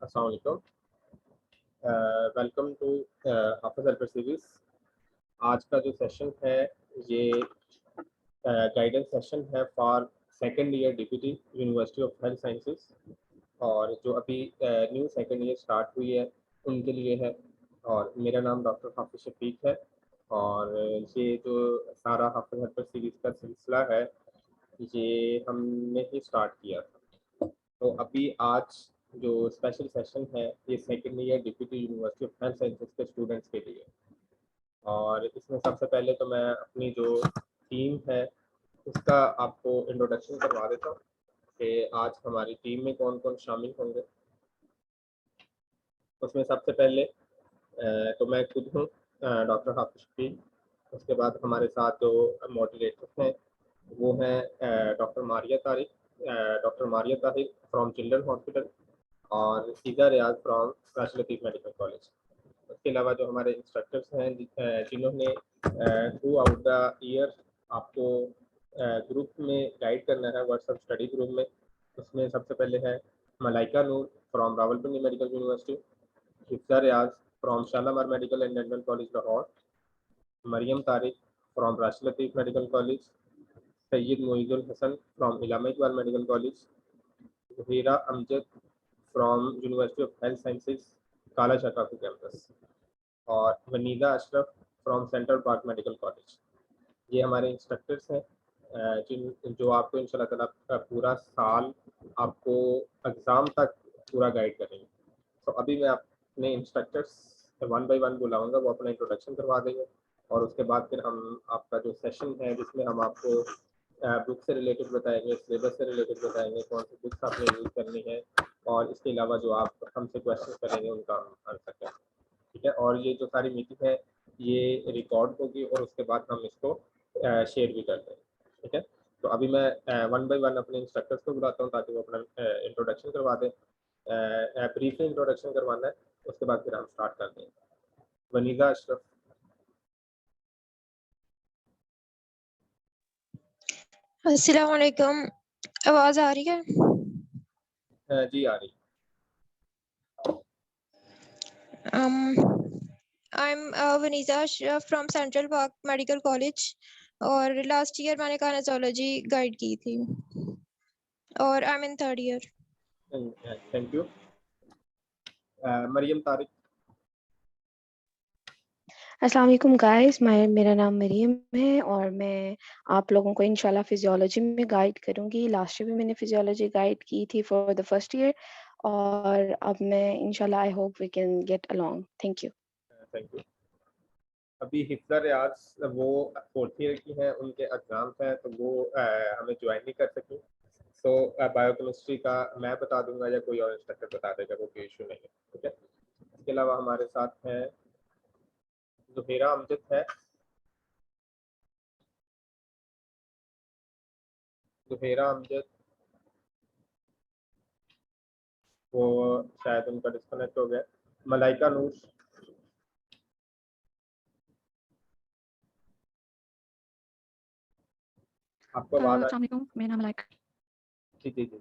अस्सलाम वालेकुम। Welcome to हाफिज़ अल्फर सीरीज़। आज का जो सेशन है ये गाइडेंस सेशन है for second year deputy university of health sciences, और जो अभी न्यू सेकंड ईयर स्टार्ट हुई है उनके लिए है। और मेरा नाम डॉक्टर हाफिज़ शफीक है, और ये जो सारा हाफिज़ अल्फर सीरीज़ का सिलसिला है ये हमने ही स्टार्ट किया था। तो अभी आज जो स्पेशल सेशन है ये second year deputy university of health sciences के स्टूडेंट्स के लिए। और इसमें सबसे पहले तो मैं अपनी जो टीम है उसका आपको इंट्रोडक्शन करवा देता हूँ कि आज हमारी टीम में कौन कौन शामिल होंगे। उसमें सबसे पहले तो मैं खुद हूँ, डॉक्टर हाफिज़ शफीक। उसके बाद हमारे साथ जो मोटिवेटर हैं वो हैं doctor Maria Tahir from children hospital, और Izza Riaz from Rashid Latif medical college. उसके अलावा जो हमारे इंस्ट्रक्टर्स हैं जिन्होंने थ्रू आउट द ईयर आपको ग्रुप में गाइड करना है, व्हाट्सएप स्टडी ग्रुप में। उसमें सबसे पहले है Malaika Noor from Rawalpindi medical university, Hifza Riaz from Shalamar medical and dental college Lahore, Maryam Tariq from Rashid Latif medical college, Syed Moizul Hassan from Allama Iqbal medical college, Zahira Amjad from university of health sciences काला शकाफी कैंपस, और Waneeda Ashraf from Central Park medical college. ये हमारे इंस्ट्रक्टर्स हैं जो आपको इंशाल्लाह ताला पूरा साल आपको एग्ज़ाम तक पूरा गाइड करेंगे। तो अभी मैं अपने इंस्ट्रक्टर्स वन बाय वन बुलाऊंगा, वो अपना इंट्रोडक्शन करवा देंगे, और उसके बाद फिर हम आपका जो सेशन है जिसमें हम आपको बुक से रिलेटेड बताएंगे, सिलेबस से रिलेटेड बताएंगे, कौन सी बुक्स आपने यूज़ करनी है, और इसके अलावा जो आप हमसे क्वेश्चन करेंगे उनका हम आंसर करेंगे। ठीक है, और ये जो सारी मीटिंग है ये रिकॉर्ड होगी और उसके बाद हम इसको शेयर भी कर देंगे। ठीक है, तो अभी मैं वन बाय वन अपने इंस्ट्रक्टर्स को बुलाता हूँ ताकि वो अपना इंट्रोडक्शन करवा दें। ब्रीफली इंट्रोडक्शन करवाना है, उसके बाद फिर हम स्टार्ट कर देंगे। वनीदा अशरफ। अस्सलाम वालेकुम। आवाज आ रही है? जी आ रही। I'm Vanisa Ashraf from Central Park Medical College, और लास्ट ईयर मैंने काइनेजोलॉजी गाइड की थी, और I am in third year. Thank you. Mariam Tariq. अस्सलाम वालेकुम गाइस, मेरा नाम मरियम है और मैं आप लोगों को इंशाल्लाह फिजियोलॉजी में गाइड करूंगी। लास्ट ईयर भी मैंने फिजियोलॉजी गाइड की थी फॉर द फर्स्ट ईयर, और अब मैं इंशाल्लाह I hope we can get along. Thank you. Thank you. अभी हिफ्जा रियाज वो फोर्थ ईयर की हैं, उनके एग्जाम्स हैं तो वो हमें ज्वाइन नहीं कर सकी। तो बायोकेमिस्ट्री का मैं बता दूंगा या कोई और इंस्ट्रक्टर बता देगा, वो कोई इशू नहीं है। ठीक है, इसके अलावा हमारे साथ हैं ज़हीरा अमजद है। ज़हीरा अमजद वो शायद उनका डिस्कनेक्ट हो गया। मलाइका नूर। आपको आवाज अस्सलाम वालेकुम, मेरा नाम मलाइका। जी जी जी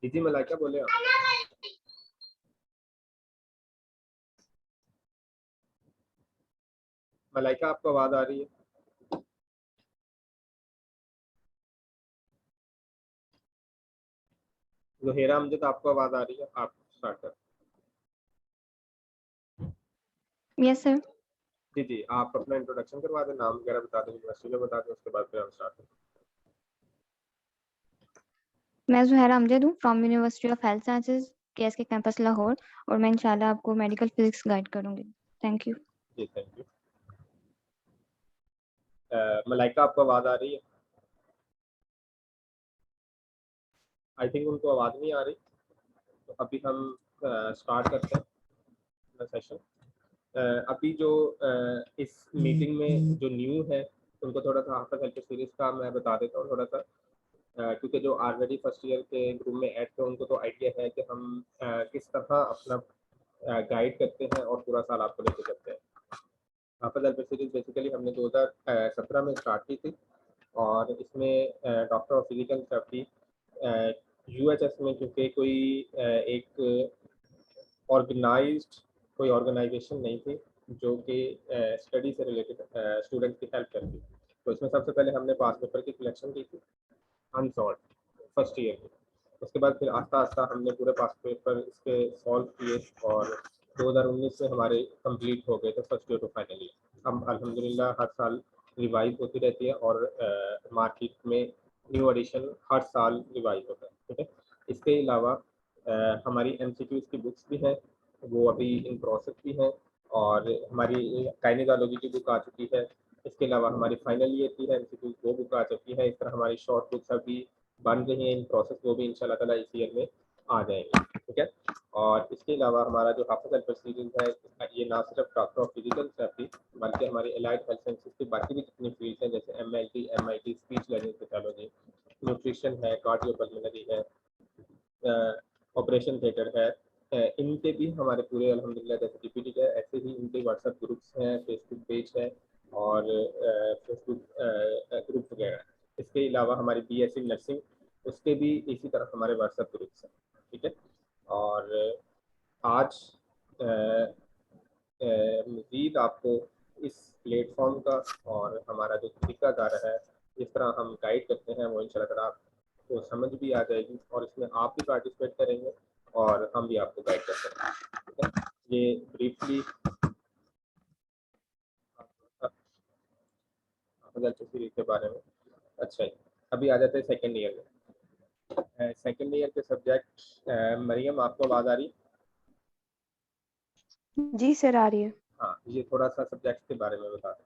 जी जी मलाइका बोले आप। मलाइका आपको आवाज आ रही है? ज़हीरा अमजद आपको आवाज आ रही है? आप स्टार्ट कर। Yes sir. जी जी, आप अपना इंट्रोडक्शन करवा दें, नाम वगैरह बता दें, यूनिवर्सिटी का बता दें, उसके बाद फिर हम स्टार्ट करें। मैं ज़ुहैरा अमजद हूँ from university of health sciences KSK campus Lahore, और मैं इंशाल्लाह आपको मेडिकल फिजिक्स गाइड करूँगी। Thank you. जी थैंक यू। मलाइका आपको आवाज आ रही है? आई थिंक उनको आवाज नहीं आ रही, तो अभी हम स्टार्ट करते हैं सेशन। अभी जो इस मीटिंग में जो न्यू है उनको थोड़ा सा हाफिज़ अल्फर सीरीज का मैं बता देता हूँ थोड़ा सा, क्योंकि जो ऑलरेडी फर्स्ट ईयर के ग्रुप में ऐड थे उनको तो आइडिया है कि हम किस तरह अपना गाइड करते हैं और पूरा साल आपको लेके चलते हैं। हाफिज़ अल्फर सीरीज बेसिकली हमने 2017 में स्टार्ट की थी, और इसमें doctor of physical therapy UHS में क्योंकि कोई एक ऑर्गेनाइज्ड कोई ऑर्गेनाइजेशन नहीं थी जो कि स्टडी से रिलेटेड स्टूडेंट्स की हेल्प करती, तो इसमें सबसे पहले हमने पास पेपर की सिलेक्शन की थी अनसॉल्व फर्स्ट ईयर में। उसके बाद फिर आस्ता आस्ता हमने पूरे पास पेपर इसके सॉल्व किए और 2019 से हमारे कंप्लीट हो गए थे first year to final year. अब अल्हम्दुलिल्लाह हर साल रिवाइज होती रहती है और मार्केट में न्यू एडिशन हर साल रिवाइज होता है। ठीक है, इसके अलावा हमारी एमसीक्यूज की बुक्स भी हैं, वो अभी इन प्रोसेस भी हैं, और हमारी गायनेकोलॉजी की बुक आ चुकी है। इसके अलावा हमारी फाइनल ईयर की है एमसीक्यूज, वो बुक आ चुकी है। इस तरह हमारी शॉर्ट बुक्स अभी बन रही हैं इन प्रोसेस, वो भी इंशाल्लाह ताला इस ईयर में आ जाएंगे। ठीक है, और इसके अलावा हमारा जो हाफिज अल सीरीज है, ये ना सिर्फ डॉक्टर ऑफ फिजिकल थेरेपी बल्कि हमारी एलाइड हेल्थ साइंसेज की बाकी भी जितनी फील्ड्स हैं जैसे MIT speech learning pathology, nutrition है, कार्डियोपल्मोनरी है, ऑपरेशन थिएटर है, इनके भी हमारे पूरे अल्हम्दुलिल्लाह जैसे डीपीटी है ऐसे ही इनके व्हाट्सएप ग्रुप्स हैं, फेसबुक पेज है और फेसबुक ग्रुप वगैरह। इसके अलावा हमारी बीएससी नर्सिंग उसके भी इसी तरह हमारे व्हाट्सएप ग्रुप्स हैं। ठीक है, और आज मज़ीद आपको इस प्लेटफॉर्म का और हमारा जो तरीकाकार है जिस तरह हम गाइड करते हैं वो इंशाल्लाह आपको समझ भी आ जाएगी और इसमें आप भी पार्टिसिपेट करेंगे और हम भी आपको गाइड कर सकते हैं। ठीक है, ये ब्रीफली सीरीज के बारे में। अच्छा, अभी आ जाते हैं सेकेंड ईयर में। सेकेंड ईयर के सब्जेक्ट, मरियम आपको आवाज़ आ रही? जी सर आ रही है। हाँ, ये थोड़ा सा सब्जेक्ट के बारे में बता दें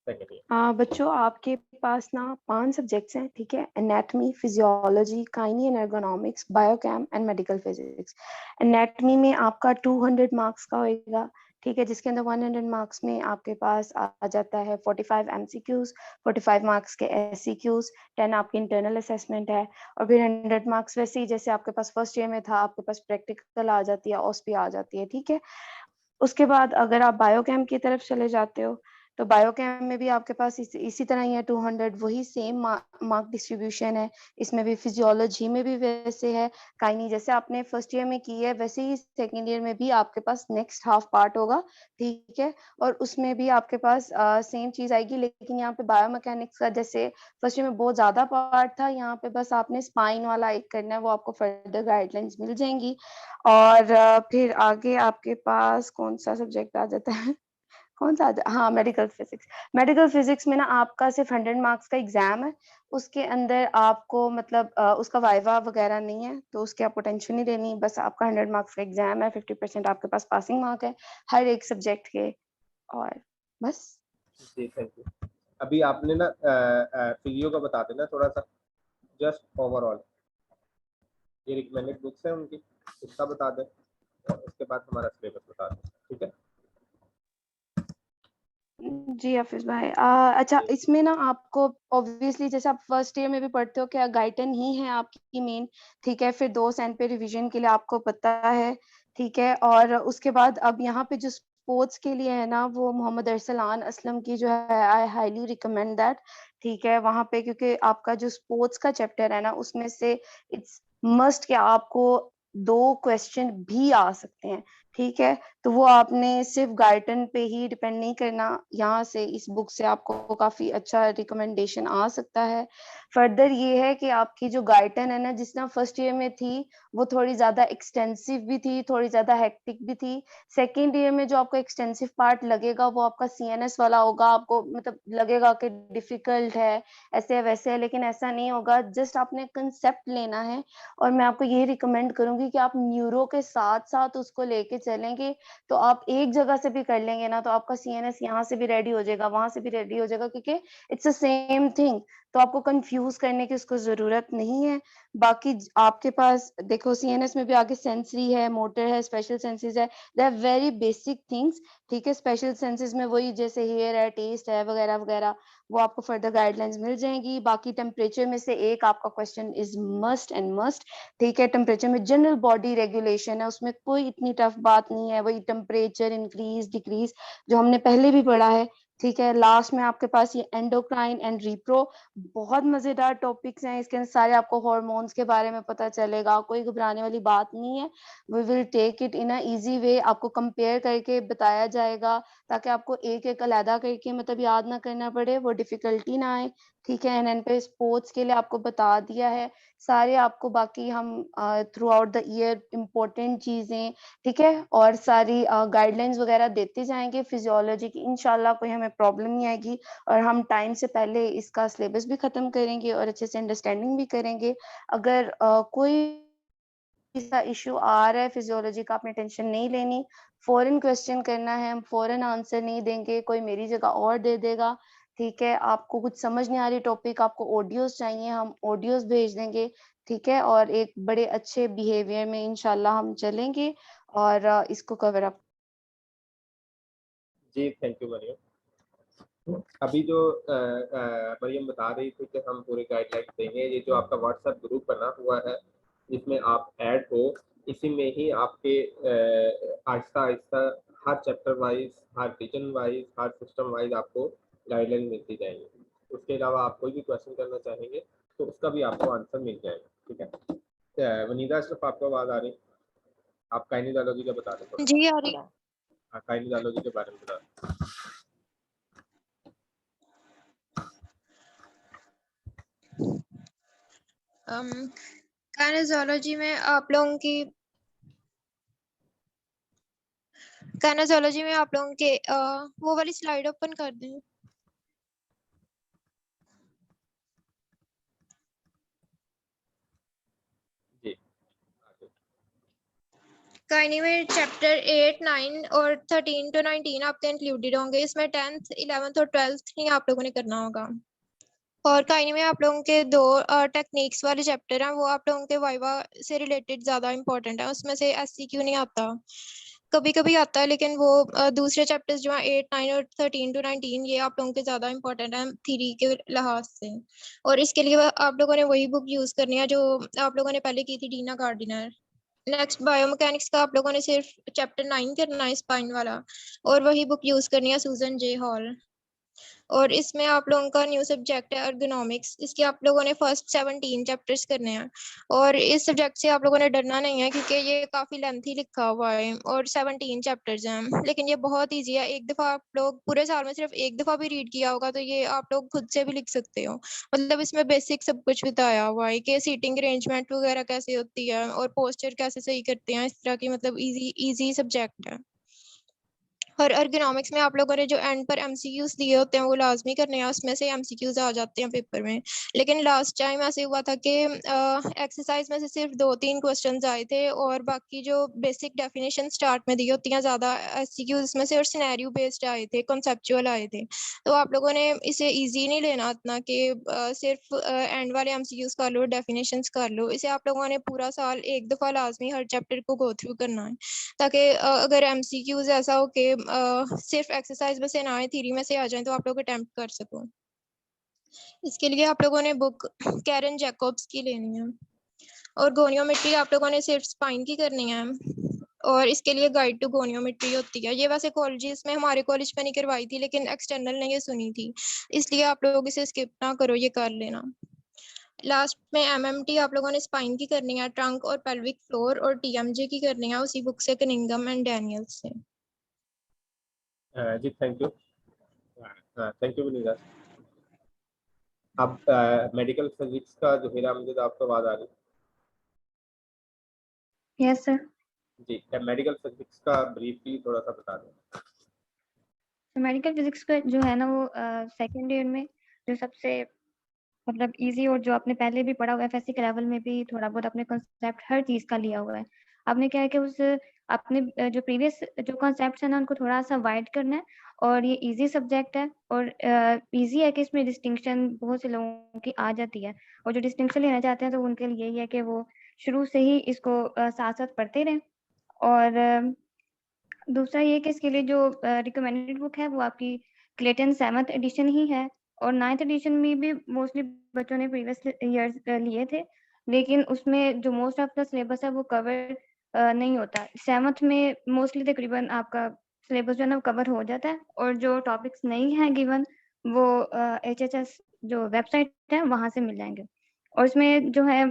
सेकेंड ईयर। बच्चों आपके पास ना 5 सब्जेक्ट्स हैं, ठीक है। Anatomy, physiology, काइनी and ergonomics, biochem and medical physics. Anatomy में आपका 200 मार्क्स का होएगा, ठीक है, जिसके अंदर 100 मार्क्स में आपके पास आ जाता है 45 एमसीक्यूज, 45 मार्क्स के एससीक्यूज, 10 आपकी इंटरनल असेसमेंट है, और फिर 100 मार्क्स वैसे ही जैसे आपके पास फर्स्ट ईयर में था आपके पास प्रैक्टिकल आ जाती है, ऑस्पी आ जाती है। ठीक है, उसके बाद अगर आप बायोकेम की तरफ चले जाते हो तो बायोकेम में भी आपके पास इसी तरह ही है 200, वही सेम मार्क डिस्ट्रीब्यूशन है। इसमें भी फिजियोलॉजी में भी वैसे है, काइनी जैसे आपने फर्स्ट ईयर में की है वैसे ही सेकेंड ईयर में भी आपके पास नेक्स्ट हाफ पार्ट होगा। ठीक है, और उसमें भी आपके पास सेम चीज आएगी, लेकिन यहाँ पे बायोमैकेनिक्स का जैसे फर्स्ट ईयर में बहुत ज्यादा पार्ट था, यहाँ पे बस आपने स्पाइन वाला एक करना है, वो आपको फर्दर गाइडलाइंस मिल जाएंगी। और फिर आगे आपके पास कौन सा सब्जेक्ट आ जाता है कौन सा हाँ, मेडिकल फिजिक्स। मेडिकल फिजिक्स में ना आपका सिर्फ 100 मार्क्स का एग्जाम है, उसके अंदर आपको मतलब उसका वाइवा वगैरह नहीं है, तो उसकी आपको टेंशन नहीं लेनी, बस आपका 100 मार्क्स का एग्जाम है, 50% आपके पास पासिंग मार्क है हर एक सब्जेक्ट के, और बस। जी थैंक यू। अभी आपने ना फिजियो का बता देना थोड़ा सा, जस्ट ओवरऑल ये रिकमेंडेड बुक्स हैं उनकी, उसका बता दें और उसके बाद हमारा सिलेबस बता दें। ठीक है जी हाफिज भाई। अच्छा, इसमें ना आपको ऑब्वियसली जैसे आप फर्स्ट ईयर में भी पढ़ते हो क्या गाइडन ही है आपकी मेन, ठीक है, फिर 2 सेंट पे रिवीजन के लिए आपको पता है, ठीक है, और उसके बाद अब यहाँ पे जो स्पोर्ट्स के लिए है ना वो मोहम्मद अरसलान असलम की जो है आई हाईली रिकमेंड दैट, ठीक है, वहाँ पे क्योंकि आपका जो स्पोर्ट्स का चैप्टर है ना उसमें से इट्स मस्ट कि आपको 2 क्वेश्चन भी आ सकते हैं, ठीक है, तो वो आपने सिर्फ गाइडन पे ही डिपेंड नहीं करना, यहाँ से इस बुक से आपको काफी अच्छा रिकमेंडेशन आ सकता है। फर्दर ये है कि आपकी जो गाइडन है ना जिस तरह फर्स्ट ईयर में थी वो थोड़ी ज्यादा एक्सटेंसिव भी थी, थोड़ी ज्यादा हेक्टिक भी थी। सेकेंड ईयर में जो आपको एक्सटेंसिव पार्ट लगेगा वो आपका सीएनएस वाला होगा, आपको मतलब लगेगा कि डिफिकल्ट है, ऐसे है वैसे है, लेकिन ऐसा नहीं होगा, जस्ट आपने कंसेप्ट लेना है। और मैं आपको ये रिकमेंड करूंगी कि आप न्यूरो के साथ साथ उसको लेके चलेंगे तो आप एक जगह से भी कर लेंगे ना तो आपका सीएनएस यहाँ से भी रेडी हो जाएगा, वहां से भी रेडी हो जाएगा, क्योंकि इट्स अ सेम थिंग, तो आपको कंफ्यूज करने की उसको जरूरत नहीं है। बाकी आपके पास देखो सीएनएस में भी आगे सेंसरी है, मोटर है, स्पेशल सेंसेस है, they are very basic things, ठीक है। स्पेशल सेंसेस में वही जैसे हेयर है, टेस्ट है, वगैरह वगैरह, वो आपको फर्दर गाइडलाइंस मिल जाएंगी। बाकी टेम्परेचर में से एक आपका question is must and must, ठीक है, टेम्परेचर में जनरल बॉडी रेगुलेशन है, उसमें कोई इतनी टफ बात नहीं है, वही टेम्परेचर इंक्रीज डिक्रीज जो हमने पहले भी पढ़ा है, ठीक है। लास्ट में आपके पास ये एंडोक्राइन एंड रिप्रो, बहुत मजेदार टॉपिक्स हैं। इसके अंदर सारे आपको हार्मोन्स के बारे में पता चलेगा, कोई घबराने वाली बात नहीं है। We will take it in a easy way, आपको कंपेयर करके बताया जाएगा ताकि आपको एक एक अलहदा करके मतलब याद ना करना पड़े, वो डिफिकल्टी ना आए। ठीक है। एंड पे स्पोर्ट्स के लिए आपको बता दिया है सारे आपको, बाकी हम through out the year important चीजें, ठीक है, और सारी गाइडलाइंस वगैरह देते जाएंगे फिजियोलॉजी की। इंशाल्लाह कोई हमें प्रॉब्लम नहीं आएगी और हम टाइम से पहले इसका सिलेबस भी खत्म करेंगे और अच्छे से अंडरस्टैंडिंग भी करेंगे। अगर कोई ऐसा इशू आ रहा है फिजियोलॉजी का, आपने टेंशन नहीं लेनी, फौरन क्वेश्चन करना है, हम फौरन आंसर नहीं देंगे, कोई मेरी जगह और दे देगा। ठीक है। आपको कुछ समझ नहीं आ रही टॉपिक, आपको ऑडियोज चाहिए, हम ऑडियोज भेज देंगे। ठीक है। और एक बड़े अच्छे बिहेवियर में इंशाल्लाह हम चलेंगे और इसको कवर अप। जी थैंक यू मरियम। अभी जो मरियम बता रही थी कि हम पूरे गाइडलाइन देंगे, ये जो आपका व्हाट्सएप ग्रुप बना हुआ है जिसमें आप ऐड हो, इसी में ही आपके आहिस्ता आहिस्ता हर चैप्टर वाइज, हर रीजन वाइज, हर सिस्टम वाइज आपको गाइडलाइन मिलती जाएंगी। उसके अलावा आप कोई भी क्वेश्चन करना चाहेंगे तो उसका भी आपको आंसर मिल जाएगा। ठीक है। वनीदा अशरफ, आपको आवाज़ आ रही? आप काइनेडोलॉजी का बता दें थोड़ा। जी आ रही है। हाँ, काइनेडोलॉजी के बारे में बता दें। काइनेजोलॉजी में आप लोगों की काइनेजोलॉजी में आप लोगों के वो वाली स्लाइड ओपन कर दें। जी काइनी में चैप्टर 8, 9 और 13 to 19 आपके इंक्लूडेड होंगे। इसमें 10th, 11th और 12th नहीं आप लोगों ने करना होगा। और काइनी में आप लोगों के दो टेक्निक्स वाले चैप्टर हैं, वो आप लोगों के वाइवा से रिलेटेड ज़्यादा इंपॉर्टेंट है। उसमें से SCQ नहीं आता, कभी कभी आता है, लेकिन वो दूसरे चैप्टर्स जो हैं 8, 9 और 13 to 19 ये आप लोगों के ज़्यादा इंपॉर्टेंट है थ्योरी के लिहाज से। और इसके लिए आप लोगों ने वही बुक यूज़ करनी है जो आप लोगों ने पहले की थी, डीना गार्डिनर। नेक्स्ट बायोमैकेनिक्स का आप लोगों ने सिर्फ चैप्टर 9 करना है, स्पाइन वाला, और वही बुक यूज़ करनी है, सूजन जे हॉल। और इसमें आप लोगों का न्यू सब्जेक्ट है अर्गोनॉमिक्स। इसके आप लोगों ने फर्स्ट 17 चैप्टर्स करने हैं। और इस सब्जेक्ट से आप लोगों ने डरना नहीं है क्योंकि ये काफ़ी लेंथी लिखा हुआ है और 17 चैप्टर्स हैं, लेकिन ये बहुत ईजी है। एक दफ़ा आप लोग पूरे साल में सिर्फ एक दफ़ा भी रीड किया होगा तो ये आप लोग खुद से भी लिख सकते हो। मतलब इसमें बेसिक सब कुछ बताया हुआ है कि सीटिंग अरेंजमेंट वगैरह कैसे होती है और पोस्चर कैसे सही करते हैं, इस तरह की मतलब ईजी सब्जेक्ट है। और अर्गोनॉमिक्स में आप लोगों ने जो एंड पर MCQs दिए होते हैं वो लाजमी करने हैं, उसमें से MCQs आ जाते हैं पेपर में। लेकिन लास्ट टाइम ऐसे हुआ था कि एक्सरसाइज में से सिर्फ 2-3 क्वेश्चंस आए थे और बाकी जो बेसिक डेफिनेशन स्टार्ट में दी होती हैं ज़्यादा SCQs इसमें से और सिनेरियो बेस्ड आए थे, कॉन्सेप्चुअल आए थे। तो आप लोगों ने इसे ईजी नहीं लेना इतना कि सिर्फ एंड वाले MCQs कर लो, डेफिनेशंस कर लो। इसे आप लोगों ने पूरा साल एक दफ़ा लाजमी हर चैप्टर को गो थ्रू करना है, ताकि अगर MCQs ऐसा हो कि सिर्फ एक्सरसाइज में से ना आए, थ्योरी में से आ जाए, तो आप लोग अटेम्प्ट कर सको। इसके लिए आप लोगों ने बुक कैरन जैकब्स की लेनी है। और गोनियोमेट्री आप लोगों ने सिर्फ स्पाइन की करनी है और इसके लिए गाइड टू गोनियोमेट्री होती है। ये वैसे कॉलेजेस में, हमारे कॉलेज में नहीं करवाई थी लेकिन एक्सटर्नल ने ये सुनी थी, इसलिए आप लोग इसे स्किप ना करो, ये कर लेना। लास्ट में MMT आप लोगों ने स्पाइन की करनी है, ट्रंक और पेल्विक फ्लोर, और TMJ की करनी है उसी बुक से, कनिंगम एंड डैनियल्स से। जी thank you. Thank you Waneeda. अब मेडिकल फिजिक्स का जो हीरा अमजद, आपको आवाज़ आ रही? Yes sir. जी, मेडिकल फिजिक्स का ब्रीफली थोड़ा सा बता दें। मेडिकल फिजिक्स का जो है ना वो सेकेंड ईयर में जो सबसे मतलब इजी और जो आपने पहले भी पढ़ा हुआ है, FSC के लेवल में भी थोड़ा बहुत अपने कॉन्सेप्ट हर चीज का लिया हुआ है। आपने क्या है कि उस अपने जो प्रीवियस जो कॉन्सेप्ट है ना उनको थोड़ा सा वाइड करना है। और ये इजी सब्जेक्ट है और इजी है कि इसमें डिस्टिंक्शन बहुत से लोगों की आ जाती है, और जो डिस्टिंक्शन लेना चाहते हैं तो उनके लिए यही है कि वो शुरू से ही इसको साथ साथ पढ़ते रहें। और दूसरा ये कि इसके लिए जो रिकमेंडेड बुक है वो आपकी क्लेटन 7th एडिशन ही है, और 9th एडिशन में भी मोस्टली बच्चों ने प्रीवियस ईयर्स लिए थे, लेकिन उसमें जो मोस्ट ऑफ द सिलेबस है वो कवर नहीं होता। 7th में मोस्टली तकरीबन आपका सिलेबस जो है ना वो कवर हो जाता है, और जो टॉपिक्स नहीं हैं गिवन वो HHS जो वेबसाइट है वहाँ से मिल जाएंगे। और इसमें जो है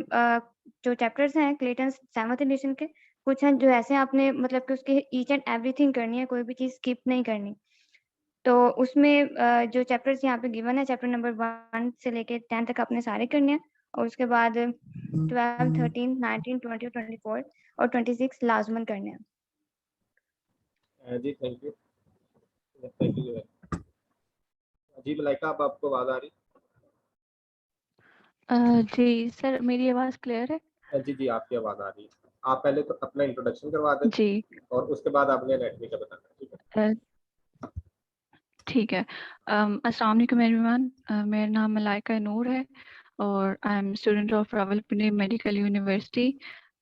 जो चैप्टर्स हैं क्लेटन 7th एडिशन के, कुछ हैं जो ऐसे आपने मतलब कि उसकी ईच एंड एवरीथिंग करनी है, कोई भी चीज़ स्किप नहीं करनी। तो उसमें जो चैप्टर्स यहाँ पे गिवन है, चैप्टर नंबर 1 से लेके 10 तक आपने सारे करने हैं, और उसके बाद 12, 13, 19, 20 और 24 और 26 लाजमन करने हैं। जी थैंक यू जी। मलाइका, अब आपको आवाज़ आ रही? जी सर, मेरी आवाज़ क्लियर है? जी जी, आपकी आवाज़ आ रही है। आप पहले तो अपना इंट्रोडक्शन करवा दें जी। और उसके बाद आपने एनाटॉमी का बताना, ठीक है? ठीक है। अस्सलाम वालेकुम एवरीवन। मेरा नाम मलाइका नूर है और I M student of Rawalpindi medical university.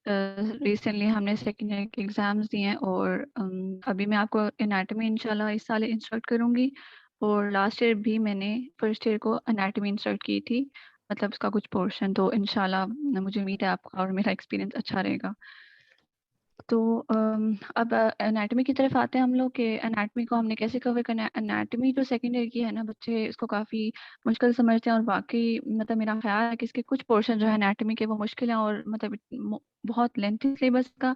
Recently हमने सेकेंड ईयर के एग्ज़ाम्स दिए हैं और अभी मैं आपको एनाटॉमी इंशाल्लाह इस साल इंस्ट्रक्ट करूँगी, और लास्ट ईयर भी मैंने फर्स्ट ईयर को एनाटॉमी इंस्ट्रक्ट की थी, मतलब उसका कुछ पोर्शन। तो इंशाल्लाह मुझे उम्मीद है आपका और मेरा एक्सपीरियंस अच्छा रहेगा। तो अब एनाटॉमी की तरफ आते हैं हम लोग कि एनाटॉमी को हमने कैसे कवर करना है। एनाटॉमी जो सेकेंड ईयर की है ना, बच्चे इसको काफ़ी मुश्किल समझते हैं, और वाकई मतलब मेरा ख्याल है कि इसके कुछ पोर्शन जो है एनाटॉमी के वो मुश्किल हैं और मतलब बहुत लेंथी सिलेबस का।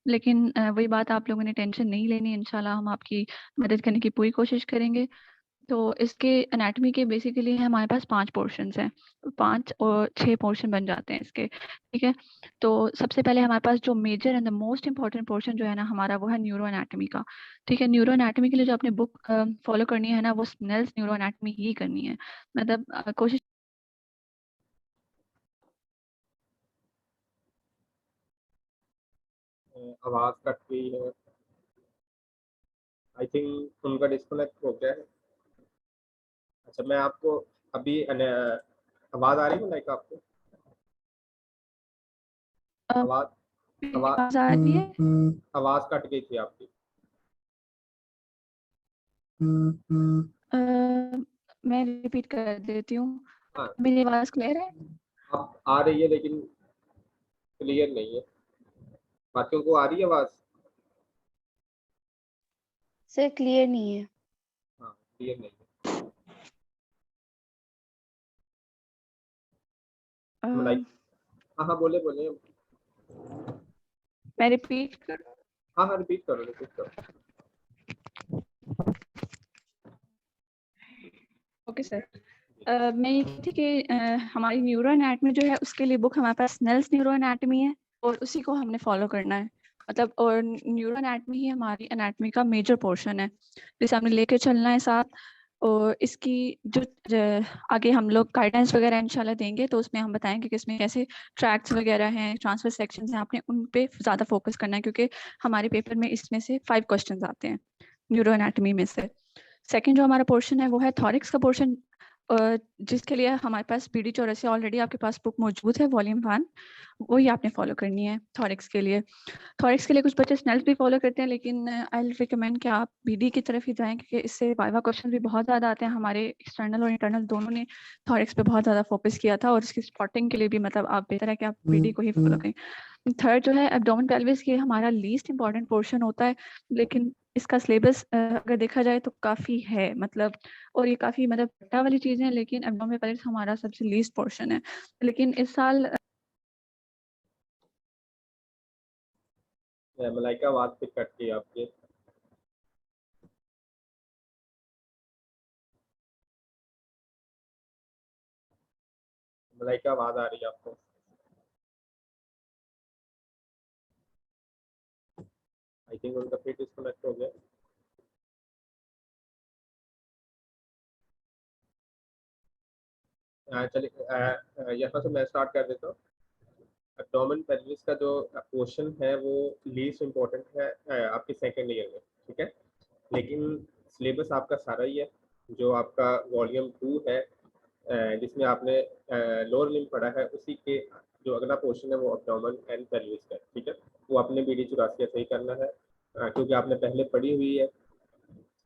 लेकिन वही बात, आप लोगों ने टेंशन नहीं लेनी, इंशाल्लाह हम आपकी मदद करने की पूरी कोशिश करेंगे। तो इसके एनाटॉमी के बेसिकली हमारे पास 5 पोर्शंस हैं, 5 और 6 पोर्शन बन जाते हैं इसके, ठीक है। तो सबसे पहले हमारे पास जो major and the most important portion जो है ना हमारा, वो है न्यूरो एनाटॉमी का, ठीक है। न्यूरो एनाटॉमी के लिए जो आपने बुक फॉलो करनी है ना, वो स्नेल्स न्यूरो एनाटॉमी ही करनी है, मतलब कोशिश। आवाज़ कट गई है, आई थिंक उनका डिस्कनेक्ट हो गया है। अच्छा, मैं आपको अभी आवाज़ आ रही है मलाइका आपको? आवाज़ आवाज़ आ रही है? आवाज़ कट गई थी आपकी। मैं रिपीट कर देती हूँ। हाँ, मेरी आवाज़ क्लियर है? अब आ रही है लेकिन क्लियर नहीं है। बाकियों को आ रही है आवाज़? सर क्लियर नहीं है। हाँ, क्लियर नहीं है। हाँ हाँ, बोले बोले। मैं रिपीट कर हाँ हाँ, रिपीट करो रिपीट करो। Okay sir. मैं ये कहती थी कि हमारी न्यूरो एनाटमी जो है उसके लिए बुक हमारे पास स्नेल्स न्यूरो एनाटमी है, और उसी को हमने फॉलो करना है, मतलब। और न्यूरो एनाटमी ही हमारी एनाटमी का मेजर पोर्शन है, जिसे हमने लेके चलना है साथ। और इसकी जो आगे हम लोग गाइडेंस वगैरह इंशाल्लाह देंगे, तो उसमें हम बताएंगे कि इसमें कैसे ट्रैक्स वगैरह हैं, ट्रांसफर सेक्शंस हैं, आपने उन पे ज़्यादा फोकस करना है, क्योंकि हमारे पेपर में इसमें से 5 क्वेश्चंस आते हैं न्यूरो एनाटमी में से। सेकंड जो हमारा पोर्शन है वो है थॉरिक्स का पोर्शन, जिसके लिए हमारे पास PD84 ऑलरेडी आपके पास बुक मौजूद है, वॉल्यूम 1, वही आपने फॉलो करनी है थॉरिक्स के लिए। थॉरिक्स के लिए कुछ बच्चे स्नेल्स भी फॉलो करते हैं, लेकिन आई विल रिकमेंड कि आप BD की तरफ ही जाएं, क्योंकि इससे वाइवा क्वेश्चन भी बहुत ज़्यादा आते हैं। हमारे एक्सटर्नल और इंटरनल दोनों ने थॉरिक्स पे बहुत ज़्यादा फोकस किया था, और इसकी स्पॉटिंग के लिए भी मतलब आप बेहतर है कि आप BD को ही फॉलो करें। थर्ड जो है एब्डोमेन पेल्विस, ये हमारा लीस्ट इंपॉर्टेंट पोर्शन होता है, लेकिन इसका सिलेबस अगर देखा जाए तो काफ़ी है, मतलब। और ये काफ़ी मतलब पट्टा वाली चीज़ें हैं, लेकिन एब्डोमेन पेल्विस हमारा सबसे लीस्ट पोर्शन है। लेकिन इस साल मलाइका, आवाज़ फिर कट गई आपकी। मलाइका, आवाज़ आ रही है आपको? आई थिंक उनका फिर डिस्कनेक्ट हो गया। चलिए, यहाँ से मैं स्टार्ट कर देता हूँ। एब्डोमेन पेल्विस का जो पोर्शन है वो लीस्ट इम्पोर्टेंट है आपके सेकेंड ईयर में, ठीक है। लेकिन सिलेबस आपका सारा ही है, जो आपका वॉल्यूम 2 है, जिसमें आपने लोअर लिम्ब पढ़ा है, उसी के जो अगला पोर्शन है वो एब्डोमेन एंड पेल्विस का, ठीक है। वो आपने BD84 से ही करना है, क्योंकि आपने पहले पढ़ी हुई है।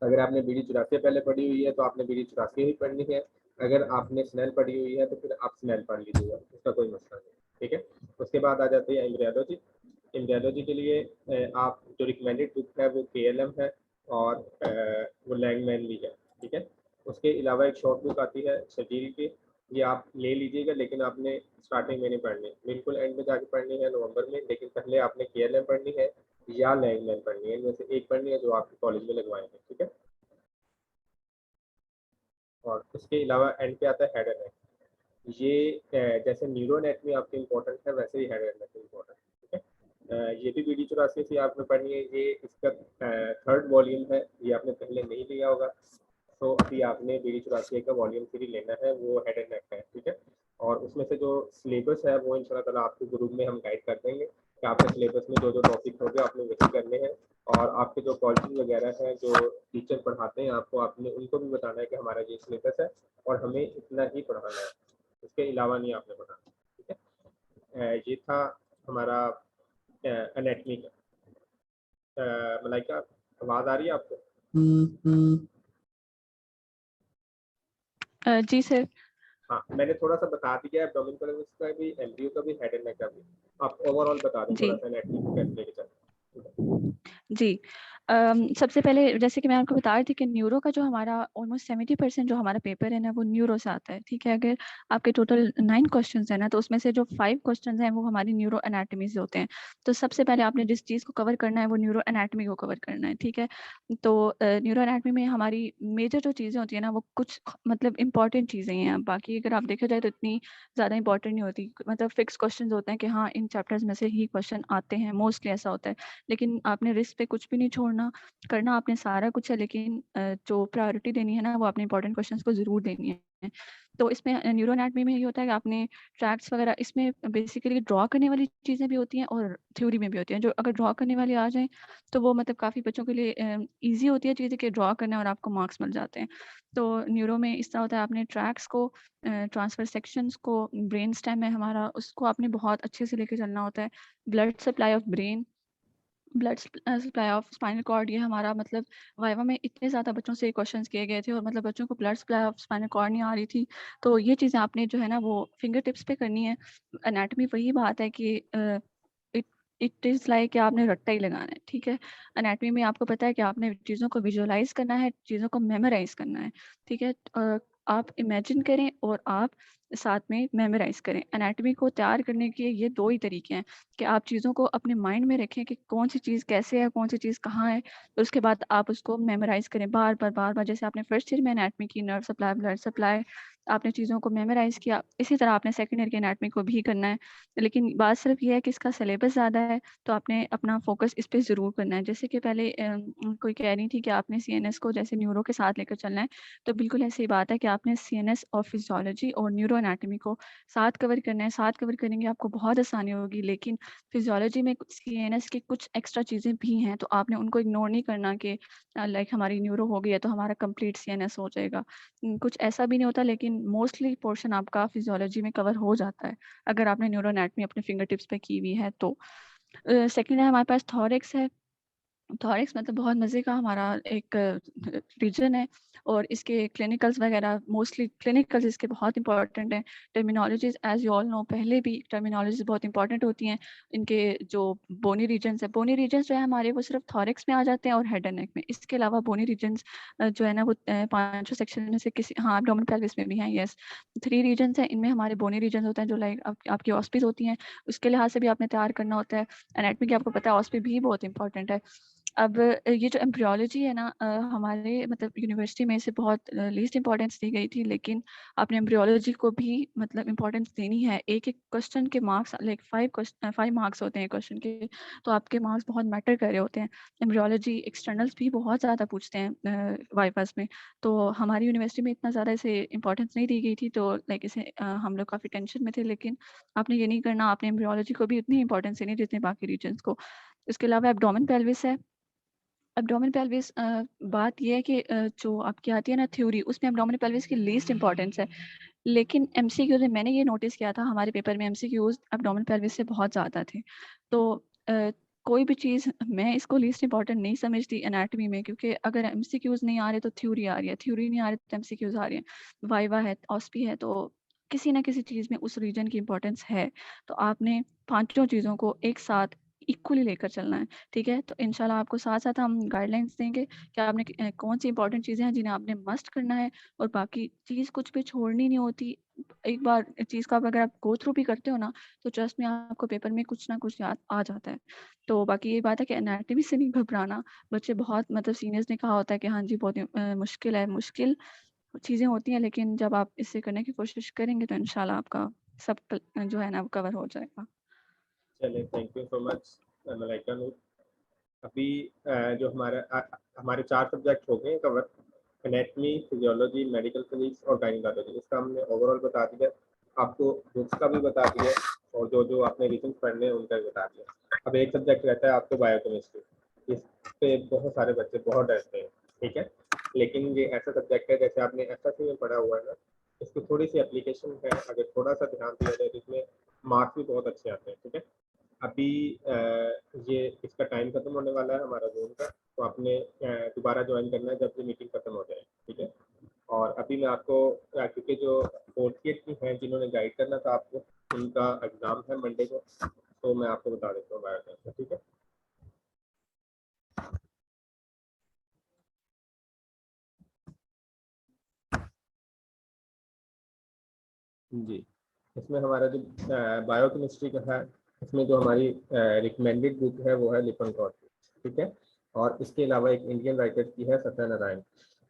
अगर आपने BD84 पहले पढ़ी हुई है तो आपने BD84 ही पढ़नी है। अगर आपने स्नेल पढ़ी हुई है तो फिर आप स्नेल पढ़ लीजिएगा, उसका कोई मसला नहीं, ठीक है। उसके बाद आ जाती है एम्ब्रियोलॉजी। एम्ब्रियोलॉजी के लिए आप जो रिकमेंडेड बुक है वो KLM है, और वो लैंगमैन भी है, ठीक है। उसके अलावा एक शॉर्ट बुक आती है शजील की, ये आप ले लीजिएगा, लेकिन आपने स्टार्टिंग में नहीं पढ़नी, बिल्कुल एंड में जाके पढ़नी है नवंबर में, लेकिन पहले आपने केएलएम पढ़नी है या लैंगमैन पढ़नी है, इनमें से एक पढ़नी है जो आपके कॉलेज में लगवाएंगे, ठीक है। और उसके अलावा एंड पे आता है हेड एंड नेक। ये जैसे न्यूरो एनाटॉमी आपकी इंपॉर्टेंट है, वैसे ही हेड एंड नेक इंपॉर्टेंट है, ठीक है। ये भी BD84 से आपने पढ़नी है, ये इसका 3rd वॉल्यूम है, ये आपने पहले नहीं लिया होगा, तो अभी आपने BD84 का वॉल्यूम 3 लेना है, वो हेड एंड नेक है, ठीक है। और उसमें से जो सिलेबस है वो इंशाल्लाह ताला आपके ग्रुप में हम गाइड कर देंगे कि आपके सिलेबस में जो जो टॉपिक होंगे आपने वही करने हैं, और आपके जो कॉलेज वगैरह हैं जो टीचर पढ़ाते हैं आपको, आपने उनको भी बताना है कि हमारा ये सिलेबस है और हमें इतना ही पढ़ाना है, इसके अलावा नहीं आपने पढ़ाना, ठीक है। ये था हमारा एनेटमी का। मलाइका, आवाज़ आ रही है आपको? जी सर। हाँ, मैंने थोड़ा सा बता दिया एब्डोमिन का भी, एमबीयू का भी, हेड एंड नेक का भी। आप ओवरऑल बता दें जी थोड़ा सा एनेटमी को कैसे लेके चलें। जी सबसे पहले जैसे कि मैं आपको बता रही थी कि न्यूरो का जो हमारा ऑलमोस्ट 70% जो हमारा पेपर है ना वो न्यूरो से आता है, ठीक है। अगर आपके टोटल 9 क्वेश्चंस है ना, तो उसमें से जो 5 क्वेश्चंस हैं वो हमारी न्यूरो एनाटॉमी से होते हैं। तो सबसे पहले आपने जिस चीज़ को कवर करना है वो न्यूरो एनाटॉमी को कवर करना है, ठीक है। तो न्यूरो एनाटॉमी में हमारी मेजर जो चीज़ें होती है ना वो कुछ मतलब इंपॉर्टेंट चीज़ें हैं, बाकी अगर आप देखा जाए तो इतनी ज़्यादा इंपॉर्टेंट नहीं होती, मतलब फिक्स क्वेश्चन होते हैं कि हाँ इन चैप्टर्स में से ही क्वेश्चन आते हैं, मोस्टली ऐसा होता है। लेकिन आपने रिस्क पे कुछ भी नहीं छोड़ना, करना आपने सारा कुछ है, लेकिन जो प्रायोरिटी देनी है ना वो आपने इंपॉर्टेंट क्वेश्चंस को ज़रूर देनी है। तो इसमें न्यूरो एनाटॉमी में ये होता है कि आपने ट्रैक्स वगैरह इसमें बेसिकली ड्रॉ करने वाली चीज़ें भी होती हैं और थ्योरी में भी होती हैं। जो अगर ड्रॉ करने वाली आ जाए तो वो मतलब काफ़ी बच्चों के लिए ईजी होती है चीज़ें कि ड्रॉ करना और आपको मार्क्स मिल जाते हैं। तो न्यूरो में इस तरह होता है, आपने ट्रैक्स को ट्रांसफर सेक्शंस को, ब्रेन स्टेम है हमारा, उसको आपने बहुत अच्छे से लेके चलना होता है। Blood supply of brain, blood supply of spinal cord, ये हमारा मतलब वाइवा में इतने ज़्यादा बच्चों से क्वेश्चंस किए गए थे और मतलब बच्चों को blood supply of spinal cord नहीं आ रही थी। तो ये चीज़ें आपने जो है ना वो फिंगर टिप्स पे करनी है। एनाटॉमी वही बात है कि इट इट इज़ लाइक कि आपने रट्टा ही लगाना है, ठीक है। एनाटॉमी में आपको पता है कि आपने चीज़ों को विजुअलाइज करना है, चीज़ों को मेमोराइज करना है, ठीक है। आप इमेजिन करें और आप साथ में मेमोराइज करें। एनाटॉमी को तैयार करने के ये 2 ही तरीके हैं कि आप चीज़ों को अपने माइंड में रखें कि कौन सी चीज़ कैसे है, कौन सी चीज़ कहाँ है, तो उसके बाद आप उसको मेमोराइज करें बार-बार। जैसे आपने फर्स्ट ईयर में एनाटॉमी की, नर्व सप्लाई, ब्लड सप्लाई, आपने चीज़ों को मेमोराइज किया, इसी तरह आपने सेकंड ईयर की एनाटॉमी को भी करना है। लेकिन बात सिर्फ ये है कि इसका सिलेबस ज़्यादा है, तो आपने अपना फोकस इस पे ज़रूर करना है। जैसे कि पहले कोई कह रही थी कि आपने सीएनएस को जैसे न्यूरो के साथ लेकर चलना है, तो बिल्कुल ऐसी बात है कि आपने सीएनएस और फिजियोलॉजी और न्यूरो एनाटॉमी को साथ कवर करना है। साथ कवर करेंगे आपको बहुत आसानी होगी, लेकिन फिजियोलॉजी में सीएनएस की कुछ एक्स्ट्रा चीज़ें भी हैं, तो आपने उनको इग्नोर नहीं करना कि लाइक हमारी न्यूरो हो गई है तो हमारा कंप्लीट सीएनएस हो जाएगा। कुछ ऐसा भी नहीं होता, लेकिन मोस्टली पोर्शन आपका फिजियोलॉजी में कवर हो जाता है अगर आपने न्यूरो एनाटॉमी अपने फिंगर टिप्स पे की हुई है तो। सेकंड है हमारे पास थोरैक्स है। थॉरिक्स मतलब बहुत मज़े का हमारा एक रीजन है और इसके क्लिनिकल्स वगैरह, मोस्टली क्लिनिकल्स इसके बहुत इंपॉर्टेंट हैं। Terminologies as you all know, पहले भी टर्मिनोलॉजीज बहुत इंपॉर्टेंट होती हैं। इनके जो बोनी रीजन्स है, बोनी रीजन्स जो है हमारे वो सिर्फ थॉरिक्स में आ जाते हैं और हेड एंड नेक में। इसके अलावा बोनी रीजन्स जो है ना वो 5 सेक्शन में से किसी, हाँ एब्डोमिनल पेल्विस में भी हैं, यस 3 रीजन्स हैं, इनमें हमारे बोनी रीजन्स होते हैं जो लाइक आपकी ऑस्पीज होती हैं, उसके लिहाज से भी आपने तैयार करना होता है। एनाटॉमी की आपको पता है ऑस्पी भी बहुत इंपॉर्टेंट है। अब ये जो एम्ब्रियोलॉजी है ना हमारे मतलब यूनिवर्सिटी में इसे बहुत लीस्ट इंपॉर्टेंस दी गई थी, लेकिन आपने एम्ब्रियोलॉजी को भी मतलब इंपॉर्टेंस देनी है। एक क्वेश्चन के मार्क्स लाइक 5 मार्क्स होते हैं क्वेश्चन के, तो आपके मार्क्स बहुत मैटर कर रहे होते हैं। एम्ब्रियोलॉजी एक्सटर्नल्स भी बहुत ज़्यादा पूछते हैं वाइवास में, तो हमारी यूनिवर्सिटी में इतना ज़्यादा इसे इंपॉर्टेंस नहीं दी गई थी, तो लाइक इसे हम लोग काफ़ी टेंशन में थे। लेकिन आपने ये नहीं करना, आपने एम्ब्रियोलॉजी को भी उतनी इंपॉर्टेंस देनी जितने बाकी रीजन्स को। इसके अलावा एब्डोमेन पेल्विस है। एब्डोमिनल पेल्विस बात ये है कि जो आपकी आती है ना थ्योरी, उसमें एब्डोमिनल पेल्विस की लीस्ट इंपॉर्टेंस है, लेकिन एमसीक्यूज में मैंने ये नोटिस किया था हमारे पेपर में एमसीक्यूज एब्डोमिनल पेल्विस से बहुत ज़्यादा थे। तो कोई भी चीज़ मैं इसको लीस्ट इंपॉर्टेंट नहीं समझती एनाटॉमी में, क्योंकि अगर एमसीक्यूज नहीं आ रहे तो थ्योरी आ रही है, थ्योरी नहीं आ रही तो एमसीक्यूज आ रही है, वाइवा है, ऑस्पी है, तो किसी ना किसी चीज़ में उस रीजन की इंपॉर्टेंस है। तो आपने 5 चीज़ों को एक साथ इक्वली लेकर चलना है, ठीक है। तो इंशाल्लाह आपको साथ साथ हम गाइडलाइंस देंगे कि आपने कौन सी इंपॉर्टेंट चीज़ें हैं जिन्हें आपने मस्ट करना है, और बाकी चीज़ कुछ भी छोड़नी नहीं होती। एक बार चीज़ का अगर आप गो थ्रू भी करते हो ना, तो ट्रस्ट में आपको पेपर में कुछ ना कुछ याद आ जाता है। तो बाकी ये बात है कि एनाटॉमी से नहीं घबराना। बच्चे बहुत मतलब सीनियर्स ने कहा होता है कि हाँ जी बहुत मुश्किल है, मुश्किल चीज़ें होती हैं, लेकिन जब आप इसे करने की कोशिश करेंगे तो इंशाल्लाह आपका सब जो है ना वो कवर हो जाएगा। चलिए, thank you so much Malaika Noor. अभी जो हमारे 4 सब्जेक्ट हो गए cover, anatomy, physiology, medical physics और गायनिकोलॉजी। इसका हमने ओवरऑल बता दिया, आपको बुक्स का भी बता दिया, और जो जो आपने रीजन पढ़ने हैं उनका भी बता दिया। अब एक सब्जेक्ट रहता है आपको बायोकेमिस्ट्री। इस पे बहुत सारे बच्चे बहुत डरते हैं, ठीक है, लेकिन ये ऐसा सब्जेक्ट है जैसे आपने एसएससी में पढ़ा हुआ है ना, इसकी थोड़ी सी एप्लीकेशन है, अगर थोड़ा सा ध्यान दिया जाए तो इसमें मार्क्स भी बहुत अच्छे आते हैं, ठीक है। अभी ये इसका टाइम खत्म होने वाला है हमारा जून का, तो आपने दोबारा ज्वाइन करना है जब ये मीटिंग खत्म हो जाए, ठीक है। और अभी मैं आपको क्योंकि जो 4th ईयर की हैं जिन्होंने गाइड करना था आपको, उनका एग्जाम है मंडे को, तो मैं आपको बता देता हूँ बायोटेक का, ठीक है। जी, इसमें हमारा जो बायोकेमिस्ट्री का है, इसमें जो हमारी रिकमेंडेड बुक है वो है लिपनकॉट की, ठीक है। और इसके अलावा एक इंडियन राइटर की है सत्यनारायण।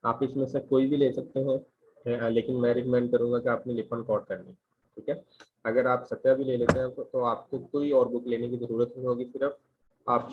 आप इसमें से कोई भी ले सकते हैं, लेकिन मैं रिकमेंड करूंगा कि आपने लिपनकॉट करनी, ठीक है। अगर आप सत्या भी ले लेते हैं तो आपको कोई और बुक लेने की ज़रूरत नहीं होगी, सिर्फ आप